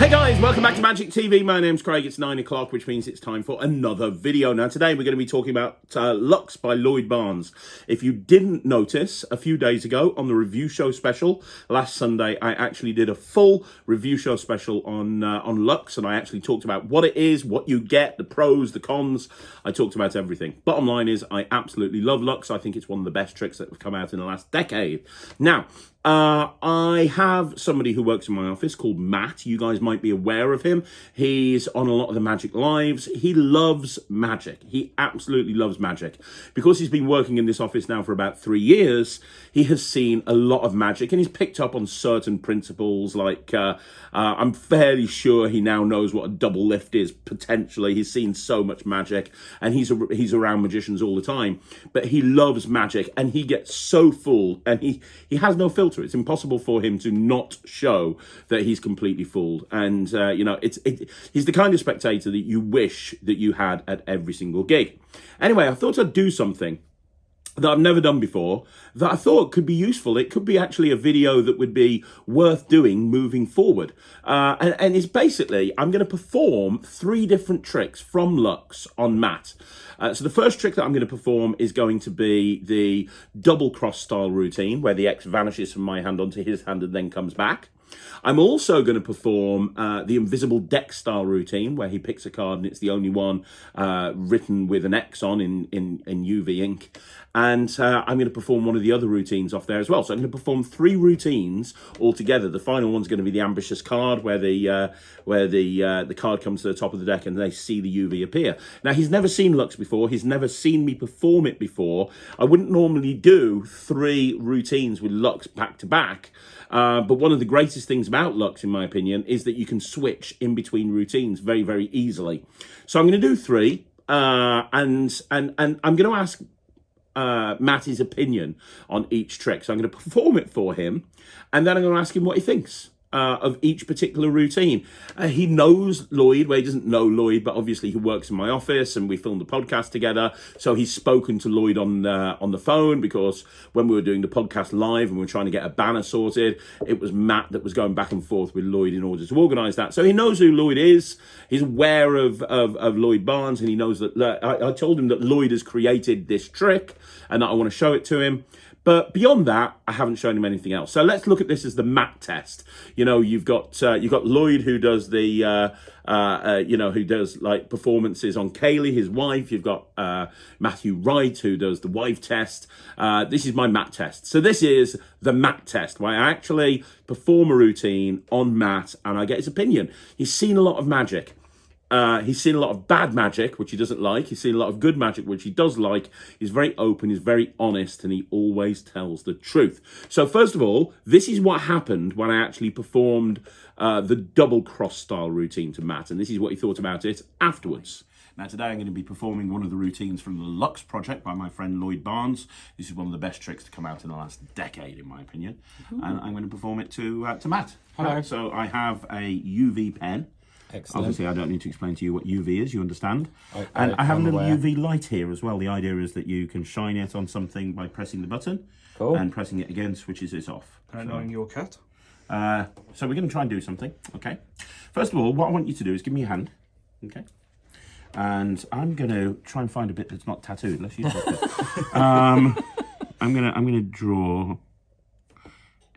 Hey guys, welcome back to Magic TV. My name's Craig. It's 9 o'clock, which means it's time for another video. Now today we're going to be talking about Lux by Lloyd Barnes. If you didn't notice, a few days ago on the review show special, last Sunday, I actually did a full review show special on Lux, and I actually talked about what it is, what you get, the pros, the cons. I talked about everything. Bottom line is, I absolutely love Lux. I think it's one of the best tricks that have come out in the last decade. Now, I have somebody who works in my office called Matt. You guys might be aware of him. He's on a lot of the Magic Lives. He loves magic. He absolutely loves magic. Because he's been working in this office now for about 3 years, he has seen a lot of magic and he's picked up on certain principles. Like, I'm fairly sure he now knows what a double lift is, potentially. He's seen so much magic and he's around magicians all the time. But he loves magic and he gets so full and he has no filter. It's impossible for him to not show that he's completely fooled. And, you know, he's the kind of spectator that you wish that you had at every single gig. Anyway, I thought I'd do something that I've never done before that I thought could be useful. It could be actually a video that would be worth doing moving forward. And it's basically, I'm going to perform 3 different tricks from Lux on Matt. So the first trick that I'm going to perform is going to be the double cross style routine, where the X vanishes from my hand onto his hand and then comes back. I'm also going to perform the invisible deck style routine, where he picks a card and it's the only one written with an X on in UV ink. And I'm going to perform one of the other routines off there as well. So I'm going to perform 3 routines altogether. The final one's going to be the ambitious card, where the card comes to the top of the deck and they see the UV appear. Now, he's never seen Lux before. He's never seen me perform it before. I wouldn't normally do 3 routines with Lux back to back. But one of the greatest things about Lux, in my opinion, is that you can switch in between routines very, very easily. So I'm going to do 3, and I'm going to ask Matt opinion on each trick. So I'm going to perform it for him, and then I'm going to ask him what he thinks of each particular routine. He knows Lloyd, well, he doesn't know Lloyd, but obviously he works in my office and we filmed the podcast together. So he's spoken to Lloyd on the phone, because when we were doing the podcast live and we were trying to get a banner sorted, it was Matt that was going back and forth with Lloyd in order to organise that. So he knows who Lloyd is. He's aware of Lloyd Barnes, and he knows that I told him that Lloyd has created this trick and that I want to show it to him. But beyond that, I haven't shown him anything else. So let's look at this as the Matt test. You know, you've got Lloyd, who does the who does like performances on Kaylee, his wife. You've got Matthew Wright, who does the wife test. This is my Matt test. So this is the Matt test, where I actually perform a routine on Matt and I get his opinion. He's seen a lot of magic. He's seen a lot of bad magic, which he doesn't like. He's seen a lot of good magic, which he does like. He's very open, he's very honest, and he always tells the truth. So first of all, this is what happened when I actually performed the double cross style routine to Matt, and this is what he thought about it afterwards. Now today I'm going to be performing one of the routines from the Lux project by my friend Lloyd Barnes. This is one of the best tricks to come out in the last decade, in my opinion. And I'm going to perform it to Matt. Hello. So I have a UV pen. Excellent. Obviously, I don't need to explain to you what UV is, you understand. And I have a little UV light here as well. The idea is that you can shine it on something by pressing the button. Cool. And pressing it again switches it off. And knowing your cat. So we're going to try and do something, okay? First of all, what I want you to do is give me your hand, okay? And I'm going to try and find a bit that's not tattooed. Let's use that. I'm going to draw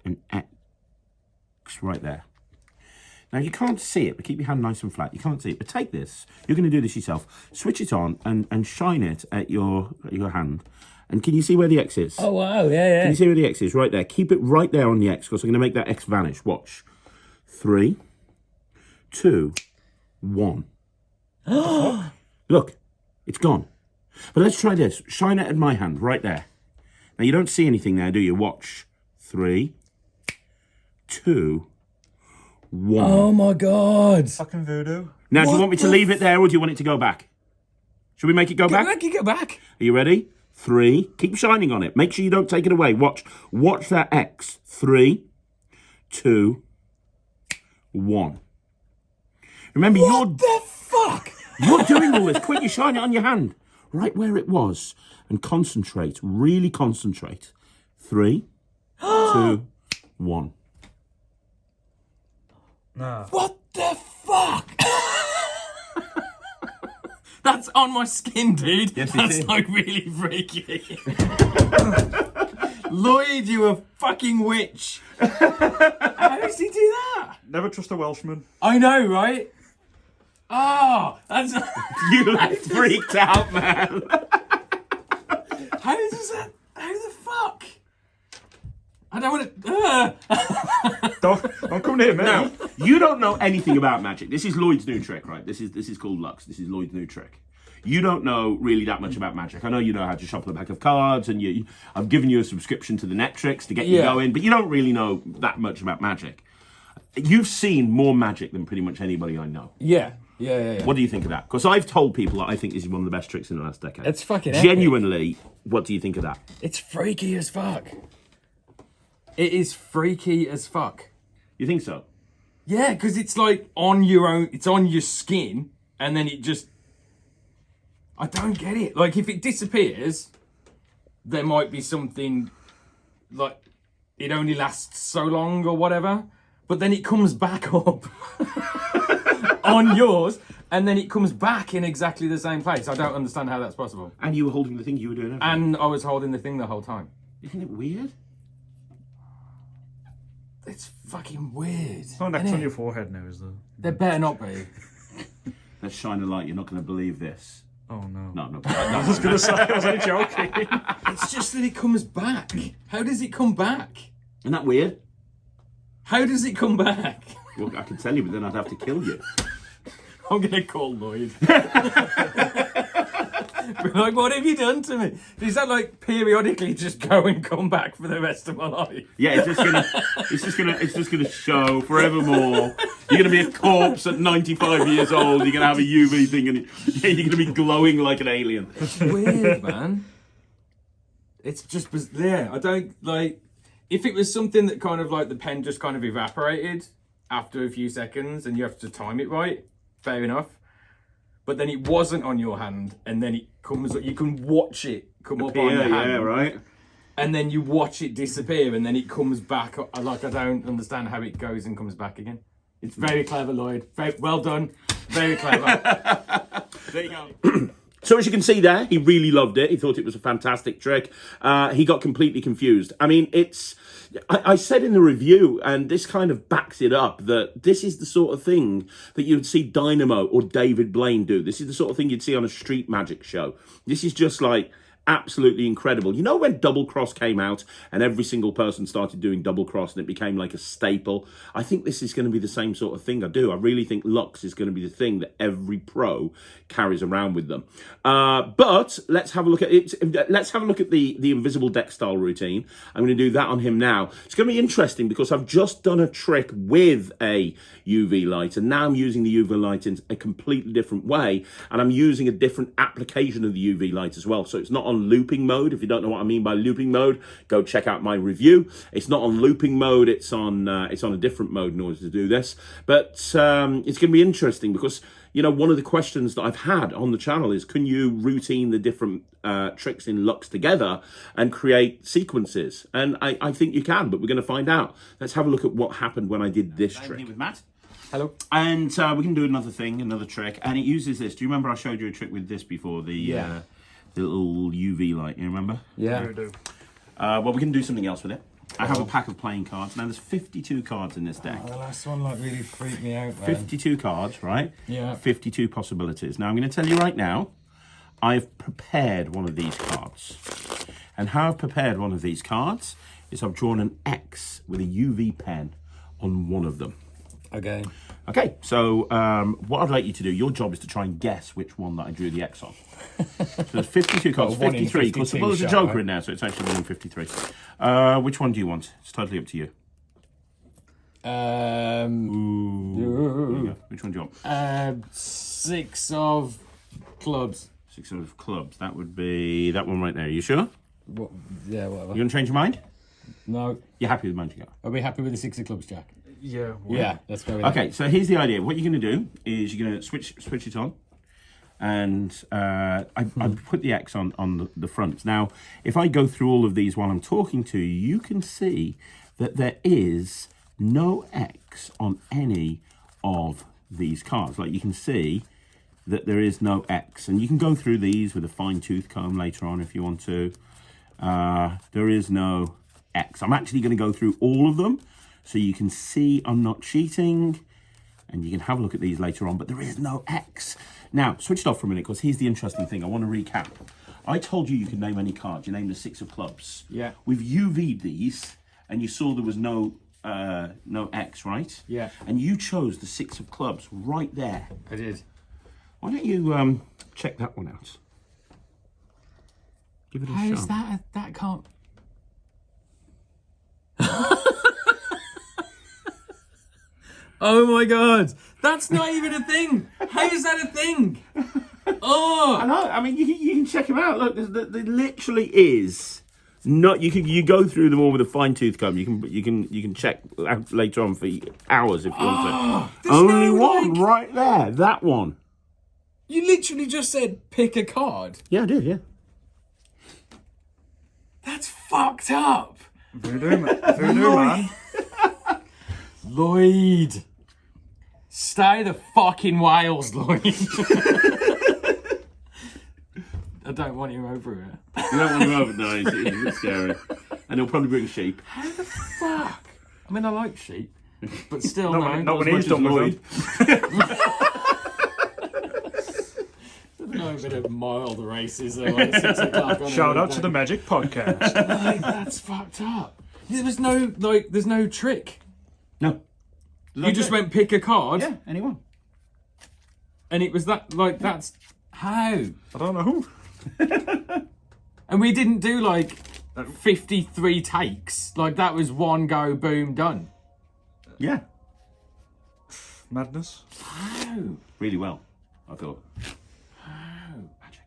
an X right there. Now, you can't see it, but keep your hand nice and flat. You can't see it, but take this. You're going to do this yourself. Switch it on and shine it at your hand. And can you see where the X is? Oh, wow, yeah. Can you see where the X is? Right there. Keep it right there on the X, because I'm going to make that X vanish. Watch. 3, 2, 1. Look, it's gone. But let's try this. Shine it at my hand, right there. Now, you don't see anything there, do you? Watch. 3, 2, 1. Oh my God. Fucking voodoo. Now, do you want me to leave it there, or do you want it to go back? Should we make it go back? Go back. Are you ready? 3. Keep shining on it. Make sure you don't take it away. Watch that X. 3, 2, 1. Remember, What the fuck? you're doing all this. Quick, you shine it on your hand. Right where it was. And concentrate. Really concentrate. 3, 2, 1. Nah. What the fuck? That's on my skin, dude. Yes, it That's is. like really freaky. Lloyd, you a fucking witch. How does he do that? Never trust a Welshman. I know, right? Oh, that's. You look freaked out, man. How does that? How the fuck? I don't want to. Don't come near me. Now, you don't know anything about magic. This is Lloyd's new trick, right? This is called Lux. This is Lloyd's new trick. You don't know really that much about magic. I know you know how to shuffle a pack of cards, and I've given you a subscription to the NETRIX to get you going, but you don't really know that much about magic. You've seen more magic than pretty much anybody I know. Yeah. What do you think of that? Because I've told people that I think this is one of the best tricks in the last decade. It's fucking epic. Genuinely, what do you think of that? It's freaky as fuck. It is freaky as fuck. You think so? Yeah, because it's like on your own. It's on your skin, and then it just. I don't get it. Like, if it disappears, there might be something, like, it only lasts so long or whatever, but then it comes back up on yours, and then it comes back in exactly the same place. I don't understand how that's possible. And you were holding the thing you were doing. And I was holding the thing the whole time. Isn't it weird? It's fucking weird. No next innit? on your forehead now, is there? There better not be. Let's shine a light. You're not going to believe this. Oh no. No. I was gonna say, I was only joking. It's just that it comes back. How does it come back? Isn't that weird? How does it come back? Well, I could tell you, but then I'd have to kill you. I'm gonna call Lloyd. Be like, what have you done to me? Does that like periodically just go and come back for the rest of my life? Yeah, it's just gonna show forevermore. You're gonna be a corpse at 95 years old. You're gonna have a UV thing, and you're gonna be glowing like an alien. It's weird, man. It's just yeah. I don't like. If it was something that kind of like the pen just kind of evaporated after a few seconds, and you have to time it right, fair enough. But then it wasn't on your hand, and then it comes. You can watch it come up on your hand. Yeah, right. And then you watch it disappear, and then it comes back. Like, I don't understand how it goes and comes back again. It's very clever, Lloyd. Very well done. Very clever. There you go. So as you can see there, he really loved it. He thought it was a fantastic trick. He got completely confused. I mean, I said in the review, and this kind of backs it up, that this is the sort of thing that you'd see Dynamo or David Blaine do. This is the sort of thing you'd see on a street magic show. This is just like absolutely incredible. You know when Double Cross came out and every single person started doing Double Cross and it became like a staple? I think this is going to be the same sort of thing. I really think Lux is going to be the thing that every pro carries around with them. But let's have a look at it. Let's have a look at the invisible deck style routine. I'm going to do that on him now. It's going to be interesting because I've just done a trick with a UV light, and now I'm using the UV light in a completely different way, and I'm using a different application of the UV light as well. So it's not on looping mode. If you don't know what I mean by looping mode, go check out my review. It's not on looping mode. It's on a different mode in order to do this. But it's going to be interesting because, you know, one of the questions that I've had on the channel is, can you routine the different tricks in Lux together and create sequences? And I think you can, but we're going to find out. Let's have a look at what happened when I did this trick. With Matt. Hello. And we can do another trick, and it uses this. Do you remember I showed you a trick with this before? The little UV light, you remember? Yeah. I do. Well, we can do something else with it. I have a pack of playing cards. Now, there's 52 cards in this deck. Oh, the last one like really freaked me out, man. 52 cards, right? Yeah. 52 possibilities. Now, I'm going to tell you right now, I've prepared one of these cards. And how I've prepared one of these cards is I've drawn an X with a UV pen on one of them. Okay. Okay, so what I'd like you to do, your job is to try and guess which one that I drew the X on. So there's 52 cards, 53, because there's a Joker in there, so it's actually 153. Which one do you want? It's totally up to you. Which one do you want? 6 of clubs. 6 of clubs. That would be that one right there. Are you sure? What, yeah, whatever. You going to change your mind? No. You're happy with mine to go? Are we happy with the 6 of clubs, Jack? Yeah. Yeah, let's go with Okay, so here's the idea. What you're going to do is you're going to switch it on. And I put the X on the front. Now, if I go through all of these while I'm talking to you, you can see that there is no X on any of these cards. Like you can see that there is no X, and you can go through these with a fine-tooth comb later on if you want to. There is no X. I'm actually going to go through all of them so you can see I'm not cheating, and you can have a look at these later on, but there is no X. Now, switch it off for a minute, because here's the interesting thing. I want to recap. I told you could name any card. You named the 6 of clubs. Yeah. We've UV'd these, and you saw there was no X, right? Yeah. And you chose the 6 of clubs right there. I did. Why don't you check that one out? Give it a How shot. is that? That can't. Oh my god, that's not even a thing. How is that a thing? Oh, I know. I mean, you can check them out. Look, there literally is not. You go through them all with a fine tooth comb. You can check later on for hours if you want to. there's Only no, one like- right there. That one. you literally just said pick a card. Yeah, I did. Yeah. That's fucked up. Voodoo, man. Lloyd, stay the fucking Wales, Lloyd. I don't want you over here. You don't want to over. No, it's a bit scary. And he'll probably bring sheep. How the fuck? I mean, I like sheep, but still, Not when as he's much done as with them. No bit of mild racism. Like 6 o'clock on Shout a out to the Magic Podcast. Like, that's fucked up. There's no trick. No. You just went pick a card, Yeah, anyone. and it was that. Like, that's how. I don't know who. And we didn't do like 53 takes. Like, that was one go, boom, done. Yeah. Madness. How? Really well, I thought. Magic.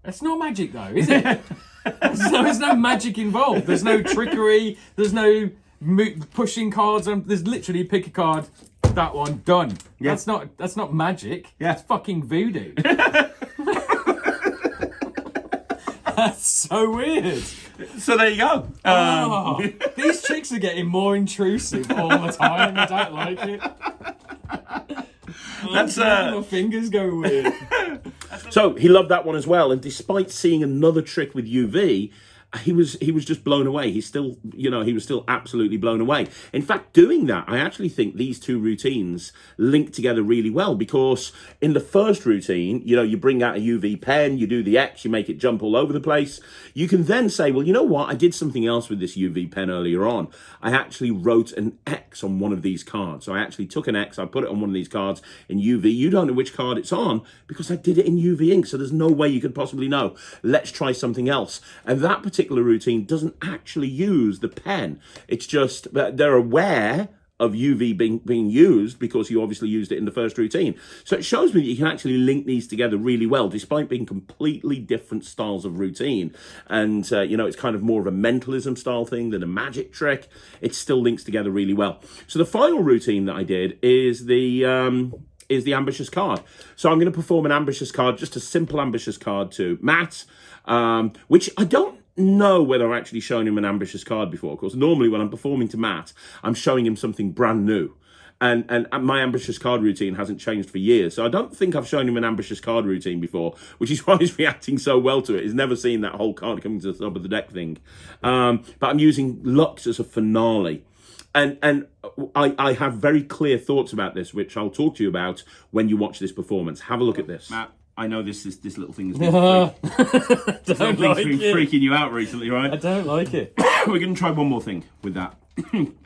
It's not magic though, is it? There's no magic involved. There's no trickery. There's no pushing cards. There's literally pick a card. That one done. Yeah. That's not magic. Yeah. It's fucking voodoo. That's so weird. So there you go. Oh, these tricks are getting more intrusive all the time. I don't like it. That's My fingers go weird. So he loved that one as well, and despite seeing another trick with UV, he was just blown away. He was still absolutely blown away. In fact, doing that, I actually think these two routines link together really well, because in the first routine, you bring out a UV pen, you do the X, you make it jump all over the place. You can then say, well, you know what? I did something else with this UV pen earlier on. I actually wrote an X on one of these cards. So I actually took an X, I put it on one of these cards in UV. You don't know which card it's on because I did it in UV ink. So there's no way you could possibly know. Let's try something else. And that particular routine doesn't actually use the pen. It's just that they're aware of UV being used because you obviously used it in the first routine. So it shows me that you can actually link these together really well, despite being completely different styles of routine. And, it's kind of more of a mentalism style thing than a magic trick. It still links together really well. So the final routine that I did is the ambitious card. So I'm going to perform an ambitious card, just a simple ambitious card to Matt, which I don't know whether I've actually shown him an ambitious card before. Of course, normally when I'm performing to Matt, I'm showing him something brand new. And my ambitious card routine hasn't changed for years. So I don't think I've shown him an ambitious card routine before, which is why he's reacting so well to it. He's never seen that whole card coming to the top of the deck thing. But I'm using Lux as a finale. And I have very clear thoughts about this, which I'll talk to you about when you watch this performance. Have a look at this. Matt, I know this little thing has been, freaking you out recently, right? I don't like it. We're going to try one more thing with that,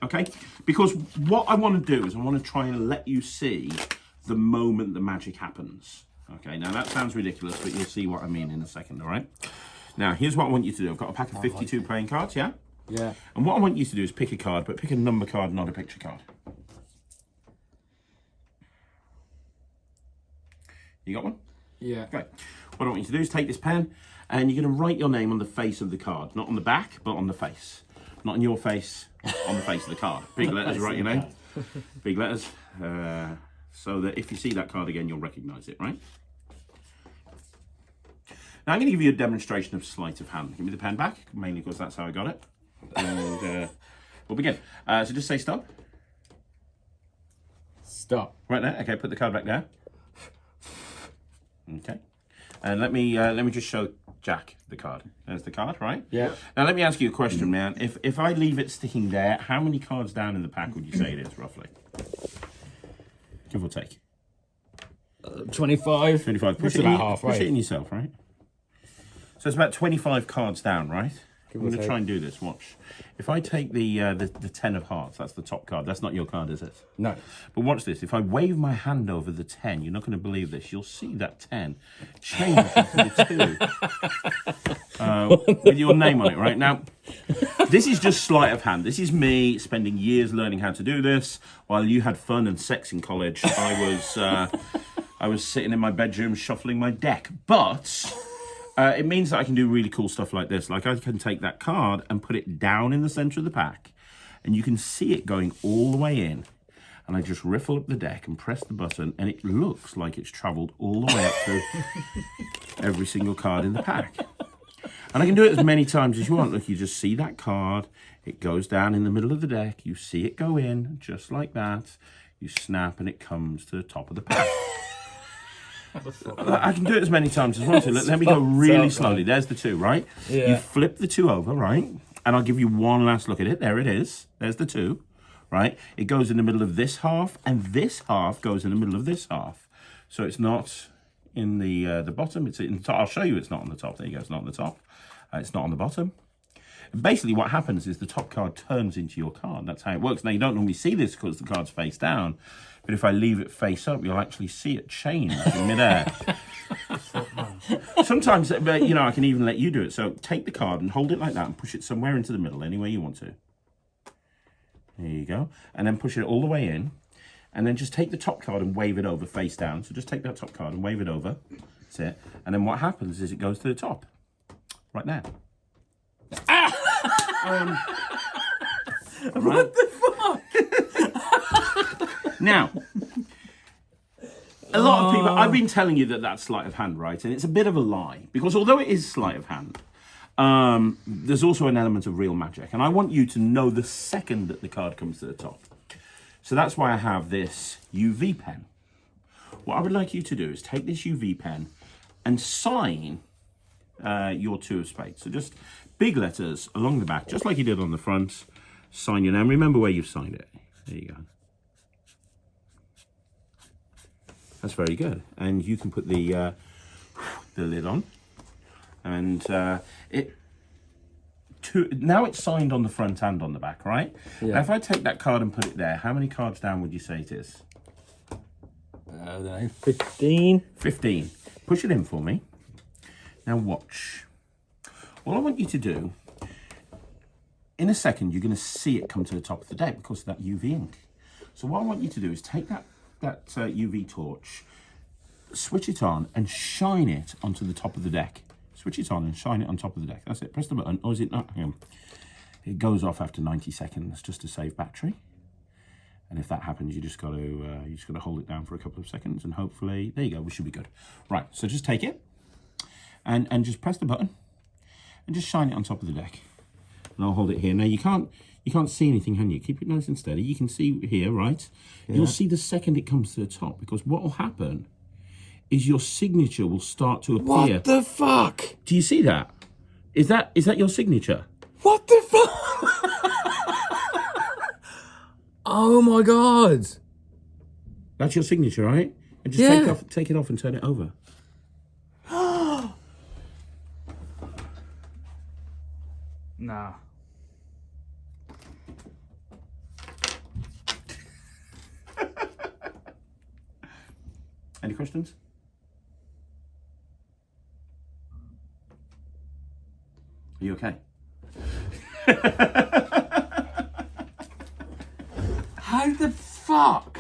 okay? Because what I want to do is I want to try and let you see the moment the magic happens. Okay, now that sounds ridiculous, but you'll see what I mean in a second, all right? Now, here's what I want you to do. I've got a pack of 52 playing cards, yeah? Yeah. And what I want you to do is pick a card, but pick a number card, not a picture card. You got one? Yeah. Great. What I want you to do is take this pen and you're going to write your name on the face of the card. Not on the back, but on the face. Not on your face, on the face of the card. Big letters, write your name. Big letters. So that if you see that card again, you'll recognise it, right? Now I'm going to give you a demonstration of sleight of hand. Give me the pen back, mainly because that's how I got it. And we'll begin. So just say stop. Stop. Right there. Okay, put the card back there. Okay. And let me just show Jack the card. There's the card, right? Yeah. Now let me ask you a question, man. If I leave it sticking there, how many cards down in the pack would you say it is, roughly? Give or take. 25. 25. Push Push about halfway. Push it in yourself, right? So it's about 25 cards down, right? I'm going to take. try and do this. Watch. If I take the 10 of hearts, that's the top card. That's not your card, is it? No. But watch this. If I wave my hand over the 10, you're not going to believe this. You'll see that 10 change into the 2 with your name on it, right? Now, this is just sleight of hand. This is me spending years learning how to do this. While you had fun and sex in college, I was sitting in my bedroom shuffling my deck. But it means that I can do really cool stuff like this. Like I can take that card and put it down in the center of the pack, and you can see it going all the way in. And I just riffle up the deck and press the button, and it looks like it's traveled all the way up through every single card in the pack. And I can do it as many times as you want. Look, you just see that card. It goes down in the middle of the deck. You see it go in, just like that. You snap, and it comes to the top of the pack. I can do it as many times as I want to. Let me go really slowly. There's the 2, right? Yeah. You flip the 2 over, right? And I'll give you one last look at it. There it is. There's the 2, right? It goes in the middle of this half, and this half goes in the middle of this half. So it's not in the bottom. It's in the top. I'll show you it's not on the top. There you go. It's not on the top. It's not on the bottom. Basically, what happens is the top card turns into your card. That's how it works. Now, you don't normally see this because the card's face down. But if I leave it face up, you'll actually see it change in midair. Sometimes, I can even let you do it. So take the card and hold it like that and push it somewhere into the middle, any way you want to. There you go. And then push it all the way in. And then just take the top card and wave it over face down. So just take that top card and wave it over. That's it. And then what happens is it goes to the top. Right there. What the fuck? Now, a lot of people, I've been telling you that that's sleight of hand, right? And it's a bit of a lie, because although it is sleight of hand, there's also an element of real magic. And I want you to know the second that the card comes to the top. So that's why I have this UV pen. What I would like you to do is take this UV pen and sign your 2 of spades. So just big letters along the back, just like you did on the front. Sign your name. Remember where you've signed it. There you go. That's very good. And you can put the lid on. And now it's signed on the front and on the back, right? Yeah. Now if I take that card and put it there, how many cards down would you say it is? I don't know. 15. 15. Push it in for me. Now watch. All I want you to do, in a second, you're going to see it come to the top of the deck because of that UV ink. So what I want you to do is take that UV torch, switch it on and shine it onto the top of the deck. Switch it on and shine it on top of the deck. That's it. Press the button. Or is it not? Hang on. It goes off after 90 seconds just to save battery. And if that happens, you just got to hold it down for a couple of seconds, and hopefully, there you go. We should be good. Right. So just take it and just press the button and just shine it on top of the deck. And I'll hold it here. Now you can't see anything, can you? Keep it nice and steady. You can see here, right? Yeah. You'll see the second it comes to the top, because what will happen is your signature will start to appear. What the fuck? Do you see that? Is that your signature? What the fuck? Oh my god. That's your signature, right? And just Yeah. take it off and turn it over. Nah. Any questions? Are you okay? How the fuck?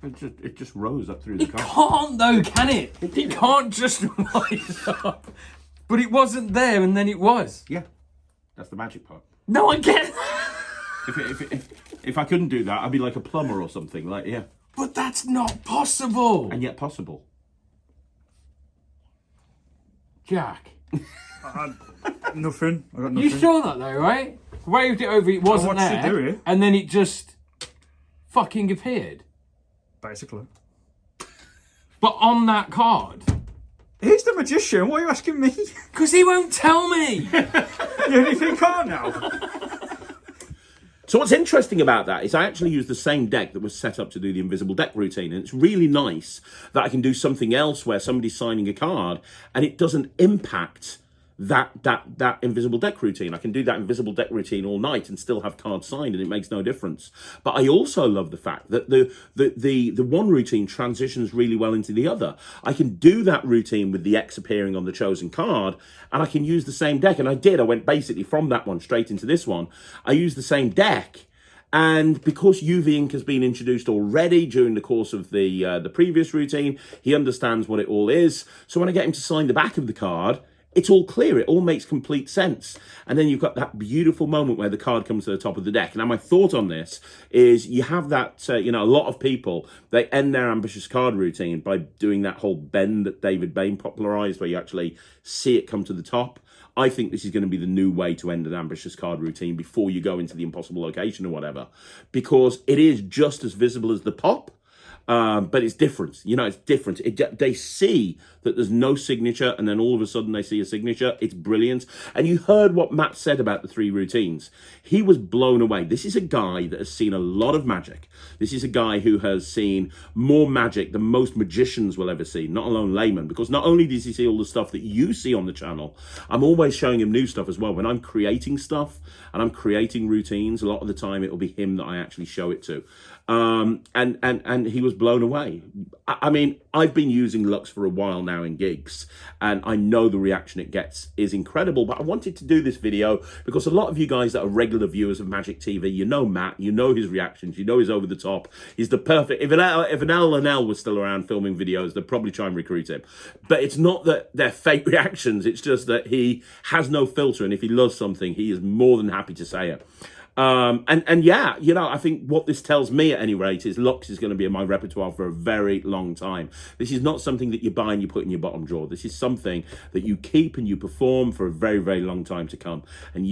It just rose up through the car. Can't though, can it? It can't just rise up. But it wasn't there, and then it was. Yeah, that's the magic part. No, I get it. If I couldn't do that, I'd be like a plumber or something. Like, yeah, But that's not possible. and yet possible. Nothing. Jack. I got nothing. You saw that though, right? Waved it over, it wasn't watched there. you do it. And then it just fucking appeared. Basically. But on that card. He's the magician. Why are you asking me? Because he won't tell me. You only think I know. So what's interesting about that is I actually use the same deck that was set up to do the invisible deck routine. And it's really nice that I can do something else where somebody's signing a card and it doesn't impact that invisible deck routine. I can do that invisible deck routine all night and still have cards signed, and it makes no difference. But I also love the fact that the one routine transitions really well into the other. I can do that routine with the X appearing on the chosen card, and I can use the same deck. And I went basically from that one straight into this one. I used the same deck. And because UV ink has been introduced already during the course of the previous routine, he understands what it all is. So when I get him to sign the back of the card, it's all clear. It all makes complete sense. And then you've got that beautiful moment where the card comes to the top of the deck. Now, my thought on this is you have that, a lot of people, they end their ambitious card routine by doing that whole bend that David Bain popularized, where you actually see it come to the top. I think this is going to be the new way to end an ambitious card routine before you go into the impossible location or whatever, because it is just as visible as the pop. But it's different. It's different. They see that there's no signature, and then all of a sudden they see a signature. It's brilliant. And you heard what Matt said about the 3 routines. He was blown away. This is a guy that has seen a lot of magic. This is a guy who has seen more magic than most magicians will ever see, not alone laymen, because not only does he see all the stuff that you see on the channel, I'm always showing him new stuff as well. When I'm creating stuff and I'm creating routines, a lot of the time it will be him that I actually show it to. And he was blown away. I mean, I've been using Lux for a while now in gigs, and I know the reaction it gets is incredible, but I wanted to do this video because a lot of you guys that are regular viewers of Magic TV, you know Matt, you know his reactions, you know he's over the top. He's the perfect, if an L was still around filming videos, they'd probably try and recruit him. But it's not that they're fake reactions, it's just that he has no filter, and if he loves something, he is more than happy to say it. Yeah, I think what this tells me at any rate is Lux is going to be in my repertoire for a very long time. This is not something that you buy and you put in your bottom drawer. This is something that you keep and you perform for a very, very long time to come. And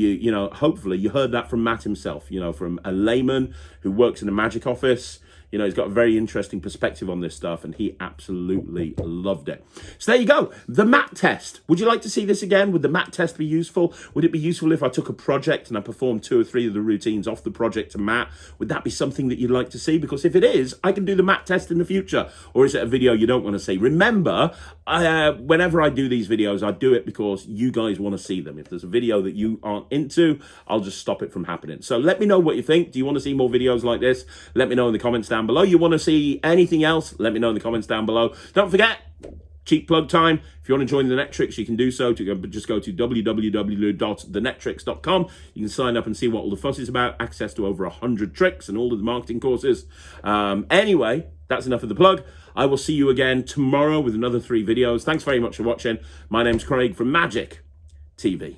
hopefully you heard that from Matt himself, from a layman who works in a magic office. He's got a very interesting perspective on this stuff, and he absolutely loved it. So there you go. The Matt test. Would you like to see this again? Would the Matt test be useful? Would it be useful if I took a project and I performed 2 or 3 of the routines off the project to Matt? Would that be something that you'd like to see? Because if it is, I can do the Matt test in the future. Or is it a video you don't want to see? Remember, whenever I do these videos, I do it because you guys want to see them. If there's a video that you aren't into, I'll just stop it from happening. So let me know what you think. Do you want to see more videos like this? Let me know in the comments down below. You want to see anything else? Let me know in the comments down below. Don't forget, cheap plug time. If you want to join the NETRIX, you can do so. Just go to www.thenetrix.com. You can sign up and see what all the fuss is about. Access to over 100 tricks and all of the marketing courses. Anyway, that's enough of the plug. I will see you again tomorrow with another 3 videos. Thanks very much for watching. My name's Craig from Magic TV.